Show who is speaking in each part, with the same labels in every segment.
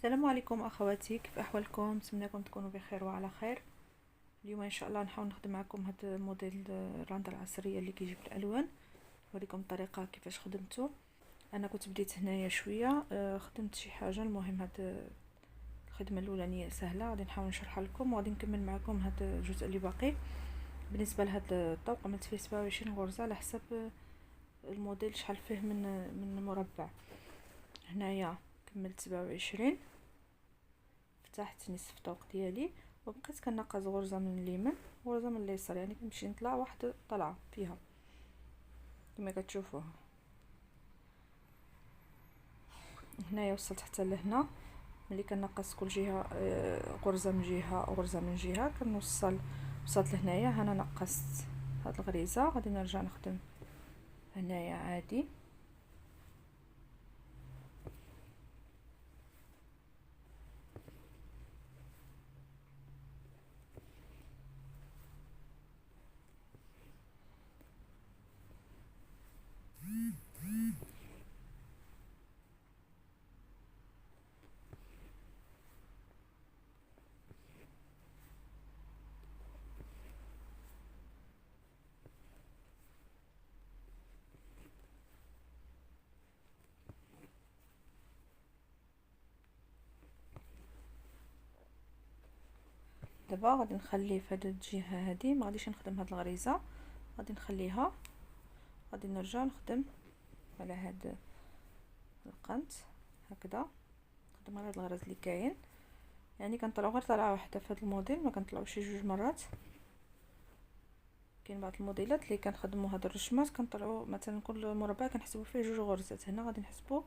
Speaker 1: السلام عليكم اخواتي، كيف احوالكم؟ نتمنىكم تكونوا بخير وعلى خير. اليوم ان شاء الله نحاول نخدم معكم هذا الموديل الراندا العصريه اللي كيجيب الالوان. نوريكم الطريقه كيفاش خدمته. انا كنت بديت هنايا شويه، خدمت شي حاجه. المهم هاد الخدمه الاولانيه سهله، غادي نحاول نشرحها لكم وغادي نكمل معكم هذا الجزء اللي باقي. بالنسبه لهذا الطوق عملت فيه 27 غرزه على حسب الموديل شحال فيه من مربع. هنايا كملت 27، فتحت نصف طوق ديالي وبقيت كنقص غرزه من اليمين غرزه من اليسار، يعني كنمشي نطلع واحد طلعه فيها كما كتشوفوها. هنايا وصلت حتى لهنا. ملي كنقص كل جهه غرزه من جهه غرزه من جهه كنوصل. وصلت لهنايا، هنا نقصت هاد الغريزه، غادي نرجع نخدم هنايا عادي. دابا غادي نخلي في هاد الجهه هادي، ما غاديش نخدم هاد الغريزه، غادي نخليها. غادي نرجع نخدم على هاد القنت هكذا. نخدم على هاد الغرز اللي كاين، يعني كنطلعو غير طلعه واحده في هذا الموديل، ما كنطلعوش شي جوج مرات. كاين بعض الموديلات اللي كنخدموا هاد الرشمات كنطلعوا مثلا كل مربع كنحسبوا فيه جوج غرزات. هنا غادي نحسبوا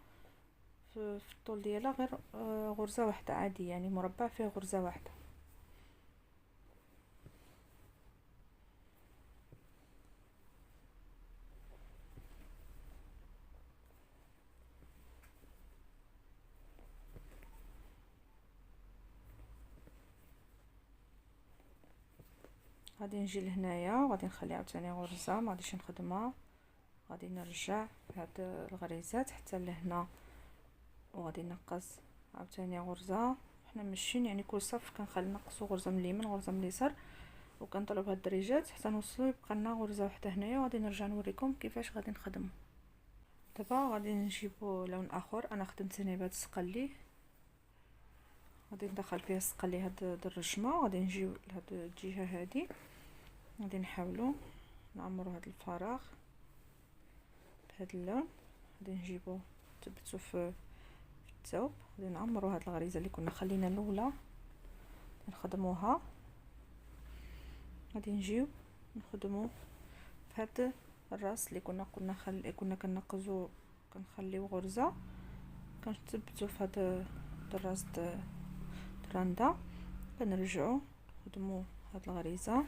Speaker 1: في الطول ديالها غير غرزه واحده عادي، يعني مربع فيه غرزه واحده. غادي نجي لهنايا وغادي نخلي عاوتاني غرزه، ما غاديش نخدمها. غادي نرجع هاد الغريزات حتى لهنا وغادي نقص عاوتاني غرزه. حنا ماشيين يعني كل صف كنخلي نقصوا غرزه من اليمين غرزه من اليسار، وكنطلعوا بهاد الدرجات حتى نوصلوا يبقى لنا غرزه واحده هنايا. وغادي نرجع نوريكم كيفاش غادي نخدم. دابا غادي نجيبو لون اخر. انا خدمت هنا بهاد السقلي، غادي ندخل فيها السقلي هاد الرشمه. غادي نجيو لهاد الجهه هادي، غادي نحاولوا نعمروا هاد الفراغ بهاد اللون. غادي نجيبو نثبتو في الثوب، غادي نعمروا هاد الغريزه اللي كنا خلينا الاولى نخدموها. غادي نجيو نخدمو في هاد الراس اللي كنا كنقزو كنخليو غرزه، كنثبتو في هاد الراس الراندا. كنرجعو نخدمو هاد الغريزه،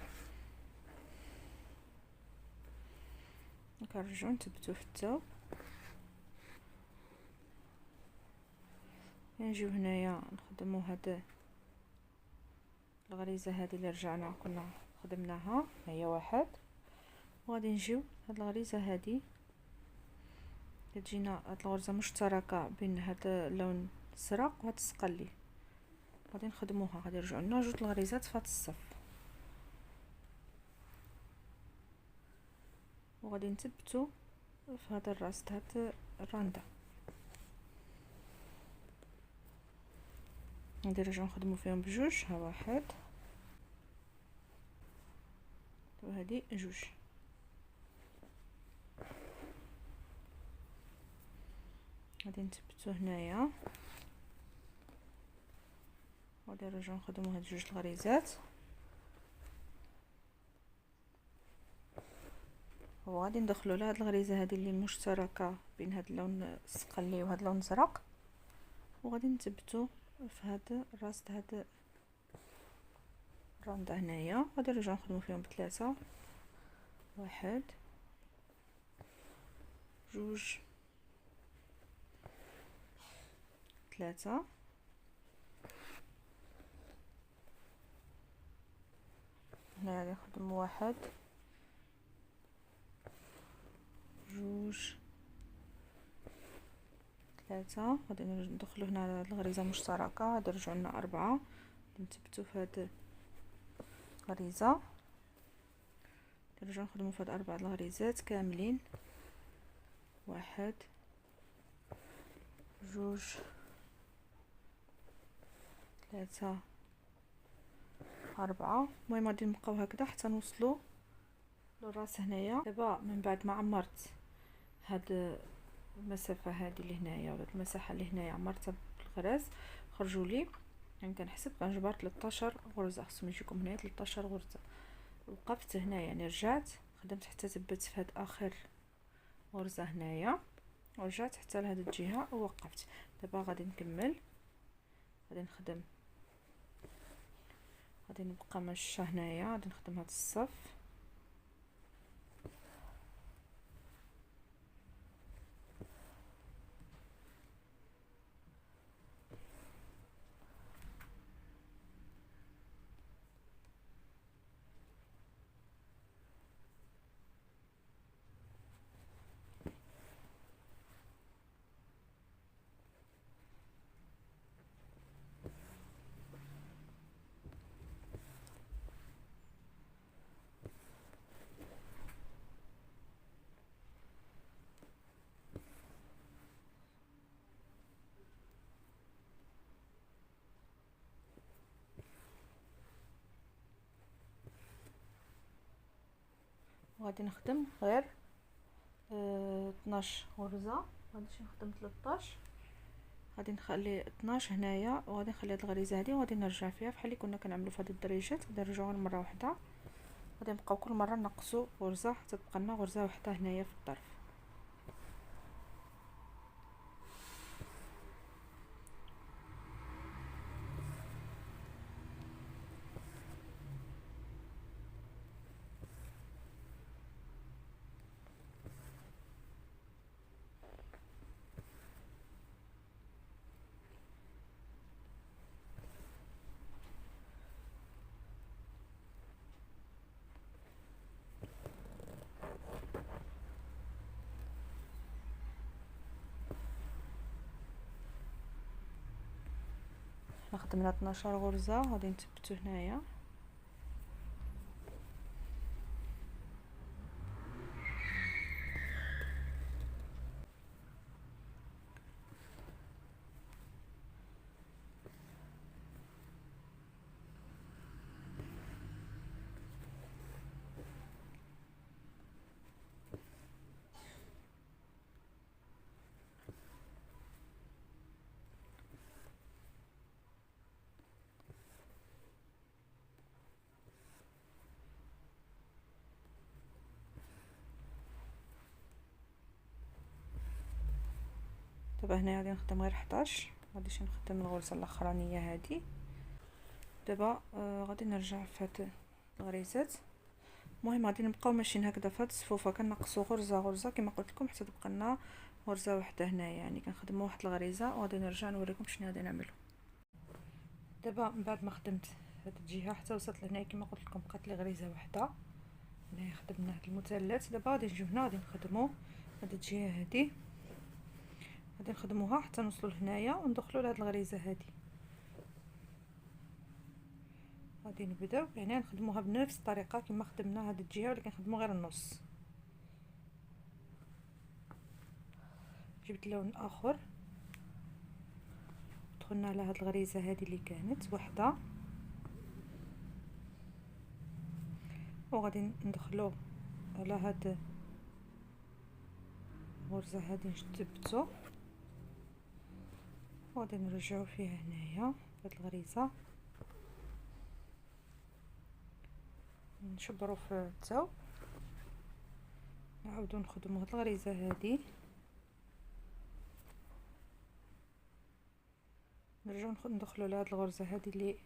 Speaker 1: كنرجعو نثبتو في الثوب. نجيو هنايا نخدمو هاد الغريزه هذه اللي رجعنا كنا خدمناها، هي واحد. وغادي نجيو هاد الغريزه هذه كتجينا هاد الغرزه مشتركه بين هاد اللون الزرق وهاد السقلي، غادي نخدموها. غادي يرجعوا لنا جوج الغريزات في هاد الصف، وغادي نثبتو في هذا الراس هاد الراندا. غادي نرجعو نخدمو فيهم بجوج، ها واحد وهادي جوج. غادي نثبتو هنايا، غادي نرجعو نخدمو هاد جوج الغريزات، وغادي ندخلو لهاد الغريزه هذه اللي مشتركه بين هاد اللون السقلي وهاد اللون الزرق، وغادي نثبتو في هاد الراس هاد الراندا هنايا. غادي نرجعو نخدمو فيهم بثلاثه، واحد جوج ثلاثه. هنا غادي نخدمو واحد جوج 3. غادي ندخلو هنا على الغريزه مشتركه، غادي نرجعو لنا 4، نثبتو في هاد الغريزه، نرجعو نخدمو في هاد 4 الغريزات كاملين. 1 2 3 4. المهم غادي نبقاو هكذا حتى نوصلو للراس هنايا. دابا من بعد ما عمرت هاد المسافه هذه اللي هنايا ولا المساحه اللي هنايا عمرتها بالغراز، خرجوا لي يعني كنحسب كنجبر 13 غرزه، خصهم يجيكم هنايا 13 غرزه. وقفت هنا يعني رجعت خدمت حتى ثبت في هاد اخر غرزه هنايا، ورجعت حتى لهاد الجهه ووقفت. دابا غادي نكمل، غادي نخدم، غادي نبقى ماشيه هنايا، غادي نخدم هاد الصف. وغادي نخدم غير 12 غرزه، غاديش نخدم 13، غادي نخلي 12 هنايا، وغادي نخلي هاد الغريزه هذه وغادي نرجع فيها بحال اللي كنا كنعملوا في هاد الدريجات. غادي نرجعوا مره واحده، غادي نبقاو كل مره نقصوا غرزه حتى تبقى لنا غرزه واحده هنايا في الطرف. خدمنا 12 غرزه، غادي نثبتو هنايا. دابا هنا غادي نخدم غير 11، غاديش نخدم الغرزه الاخرانيه هذه. دابا غادي نرجع في هاد الغريزات. المهم غادي نبقاو ماشيين هكذا في هاد الصفوفه، كنقصوا غرزه غرزه كما قلت لكم حتى تبقى لنا غرزه واحده هنايا، يعني كنخدموا واحد الغريزه وغادي نرجع نوريكم شنو غادي نعملوا. دابا من بعد ما خدمت هاد الجهه حتى وصلت لهنايا كما قلت لكم بقات لي غريزه واحده هنايا، خدمنا هاد المثلث. دابا غادي نجيو هنا غادي نخدموا هاد الجهه هادي، غادي نخدموها حتى نوصلوا لهنايا وندخلوا لهاد الغريزه هادي. غادي نبداو يعني نخدموها بنفس الطريقه كما خدمنا هاد الجهه، ولكن نخدموا غير النص. جبت لون اخر، دخلنا على هاد الغريزه هذه اللي كانت وحده، وغادي ندخلو على هاد الغرزه هذه نثبتو، وغادي نرجعو فيها هنايا هاد الغريزه، نشبرو في الثوب، نعاودو نخدمو هاد الغريزه هذه، نرجعو ندخلو لهاد الغرزه هذه اللي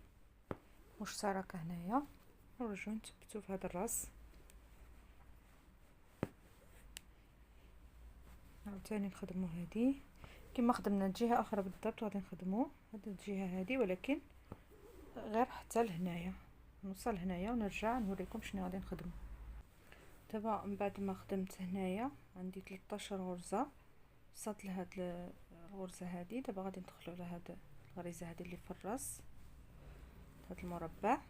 Speaker 1: مشتركه هنايا، ونرجعو نثبتو في هذا الراس. عاوتاني نخدمو هذه كما خدمنا جهه اخرى بالضبط، وغادي نخدمو هاد الجهه هذه ولكن غير حتى لهنايا، نوصل هنايا ونرجع نوريكم شنو غادي نخدمو. دابا من بعد ما خدمت هنايا عندي 13 غرزه، وصلت لهاد الغرزة هذه. دابا غادي ندخلو على هاد الغريزة هذه اللي في الراس هاد المربع،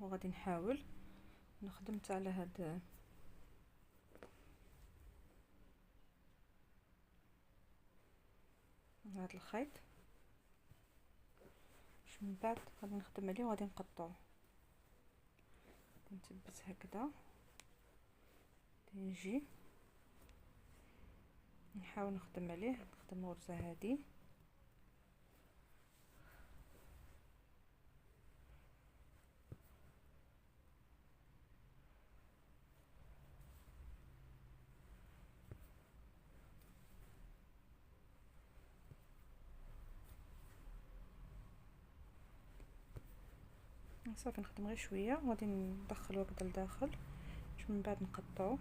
Speaker 1: وغادي نحاول نخدم حتى على هاد الخيط، باش من بعد غادي نخدم عليه وغادي نقطعو. نثبت هكذا، نجي نحاول نخدم عليه، نخدم الغرزة هذه صافي. نخدم غير شويه وغادي ندخلو هكذا لداخل باش من بعد نقطعو.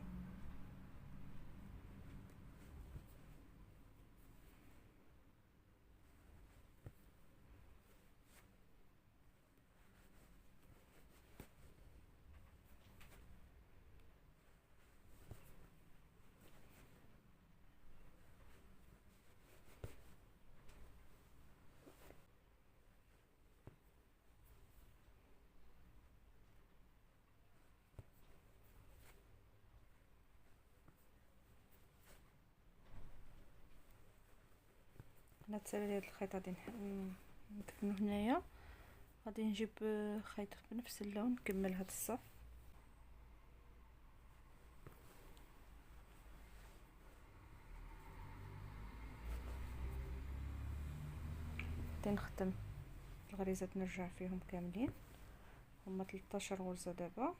Speaker 1: هنا التالي هاد الخيط غادي ندفنو هنايا. غادي نجيب خيط بنفس اللون نكمل هاد الصف. غادي نخدم الغريزات نرجع فيهم كاملين، هما 13 غرزة دابا.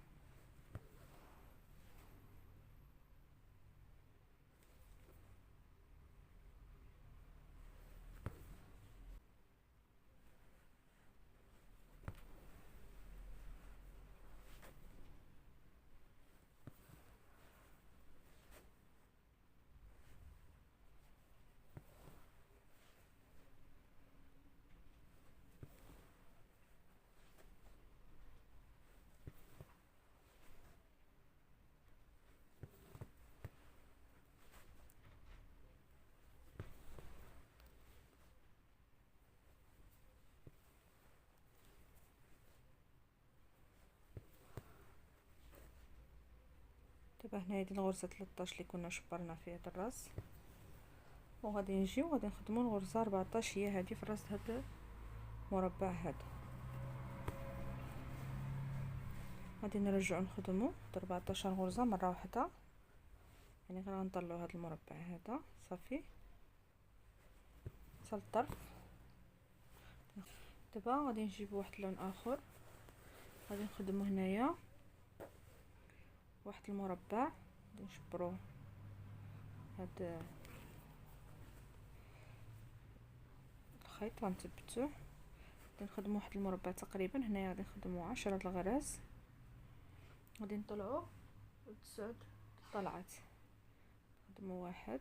Speaker 1: دابا هنا هذه الغرزة 13 اللي كنا شبرنا فيها هاد الراس، وغادي نجيو وغادي نخدمو الغرزة 14 هي هذه في راس هاد المربع هذا. غادي نرجعو نخدمو 14 غرزة مرة واحدة، يعني غير غنطلعو هاد المربع هذا صافي حتى للطرف. دابا غادي نجيب واحد اللون اخر، غادي نخدمو هنايا واحد المربع، غادي نشبرو هاد الخيط غنثبتوه. غادي نخدمو واحد المربع تقريبا هنايا، غادي نخدمو 10 الغراز، غادي نطلعو 9 طلعات. نخدمو 1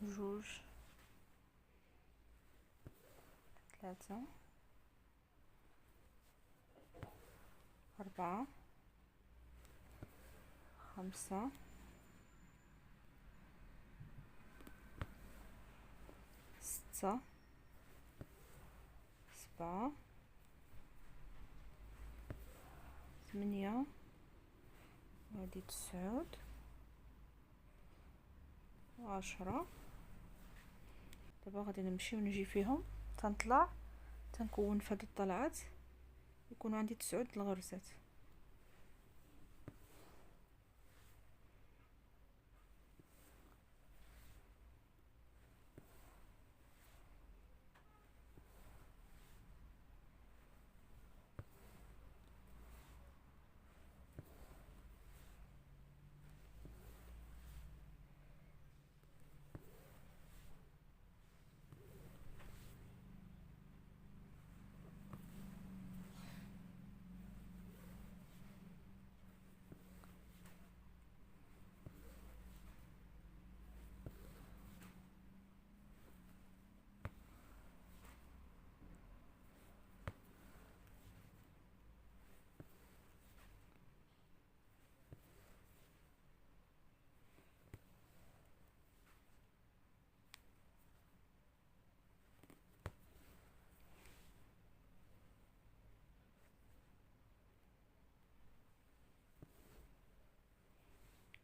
Speaker 1: 2 3 4 5 6 7 8 وهادي 9 10. دابا غادي نمشي ونجي فيهم تنطلع تنكون في هاد الطلعات يكونوا عندي 9 الغرزات.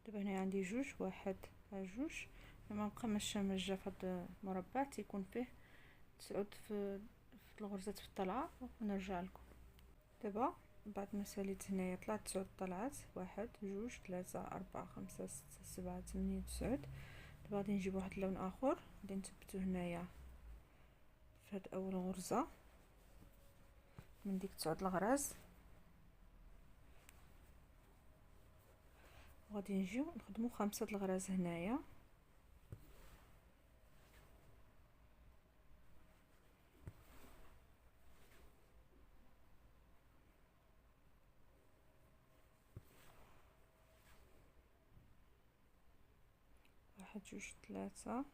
Speaker 1: دابا هنا عندي جوج، واحد ها جوج. لما نبقى ماشيه في هاد المربع تيكون فيه 9 في الغرزات في الطلعه، ونرجع لكم. دابا بعد ما ساليت هنايا طلعت 9 طلعات، واحد جوج 3 4 5 6 7 8 9. دابا غادي نجيب واحد اللون اخر، غادي نثبتو هنايا في هاد اول غرزه من ديك 9 الغراز، وغادي نجيو نخدمو 5 الغراز هنايا. واحد جوج 3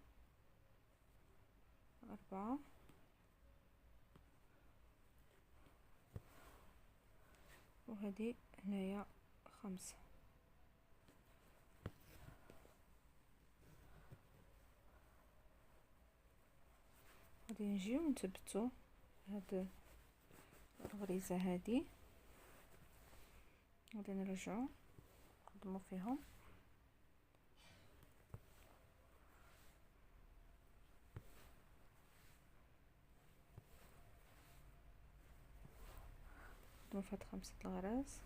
Speaker 1: 4 وهذه هنايا 5. غادي نجيو نثبتو هاد الغريزه هادي، غادي نرجعو نخدمو فيهم. نخدمو في هاد 5 الغراز.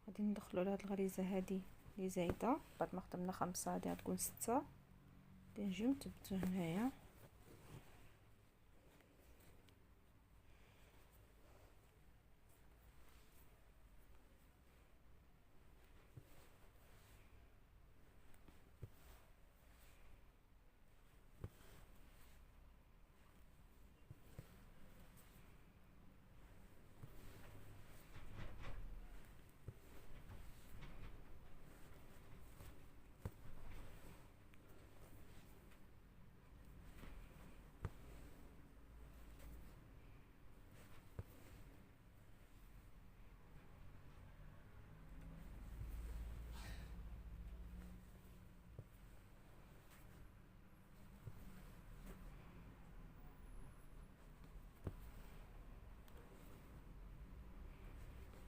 Speaker 1: غادي ندخلو لهاد الغريزه هادي اللي زايده، بعد ما خدمنا 5 غادي غتكون 6. غادي نجيو نثبتو هنايا.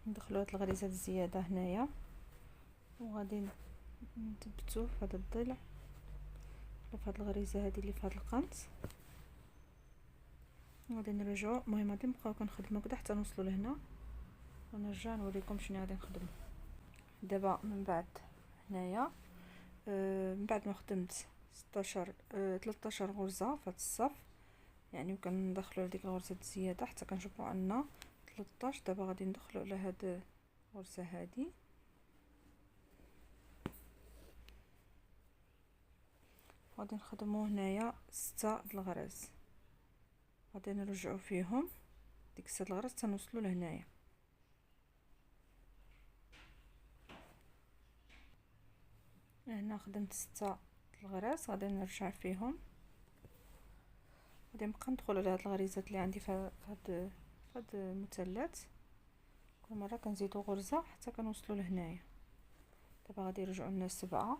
Speaker 1: ندخلو هاد الغريزات الزياده هنايا، وغادي نثبتو في هذا الضلع في هاد الغريزه هذه اللي في هاد القنت. غادي نرجعو، المهم غادي نبقاو كنخدمو كدا حتى نوصلو لهنا، ونرجع نوريكم شنو غادي نخدمو. دابا من بعد هنايا من بعد ما خدمت 16 13 غرزه في هاد الصف، يعني وكندخلو لديك الغرزه الزياده حتى كنشوفو عندنا 13. دابا غادي ندخلو على هاد الغرزه هادي، غادي نخدمو هنايا 6 الغراز. غادي نرجعو فيهم ديك 6 الغراز حتى نوصلو لهنايا. هنا خدمت 6 الغراز، غادي نرجع فيهم. غادي نبقى ندخل على هاد الغريزات اللي عندي في هاد المثلث، كل مره كنزيدو غرزه حتى كنوصلو لهنايا. دابا غادي يرجعوا لنا 7.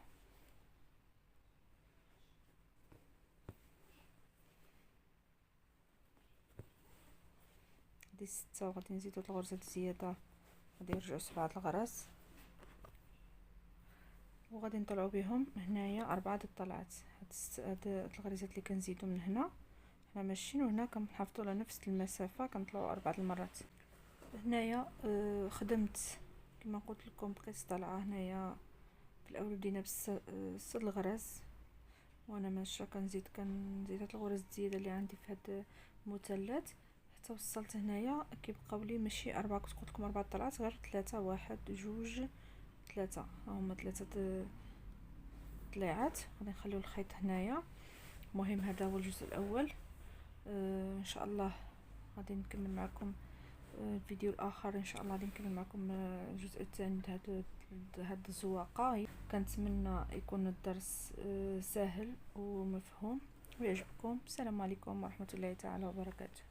Speaker 1: هادي 6 وغادي نزيدو الغرزه الزياده، غادي يرجعوا 7 الغراز، وغادي نطلعوا بهم هنايا 4 د الطلعات. هاد الغريزات اللي كنزيدو من هنا حنا ماشيين، وهنا كنحافظوا على نفس المسافه كنطلعوا 4 المرات. هنايا خدمت كما قلت لكم بقيت طالعه هنايا. في الاول بدينا ب6 الغراز، وانا ماشيه كنزيد هاد الغرز الزياده اللي عندي في هاد المثلث حتى وصلت هنايا. كيبقاو لي ماشي 4، كنت قلت لكم 4 طلعات، غير 3 1 2 3، ها هما 3 طليعات. غادي نخليو الخيط هنايا. المهم هذا هو الجزء الاول. ان شاء الله غادي نكمل معكم الفيديو الاخر. ان شاء الله غادي نكمل معكم الجزء الثاني هاد الزواقه. كنتمنى يكون الدرس سهل ومفهوم ويعجبكم. السلام عليكم ورحمه الله تعالى وبركاته.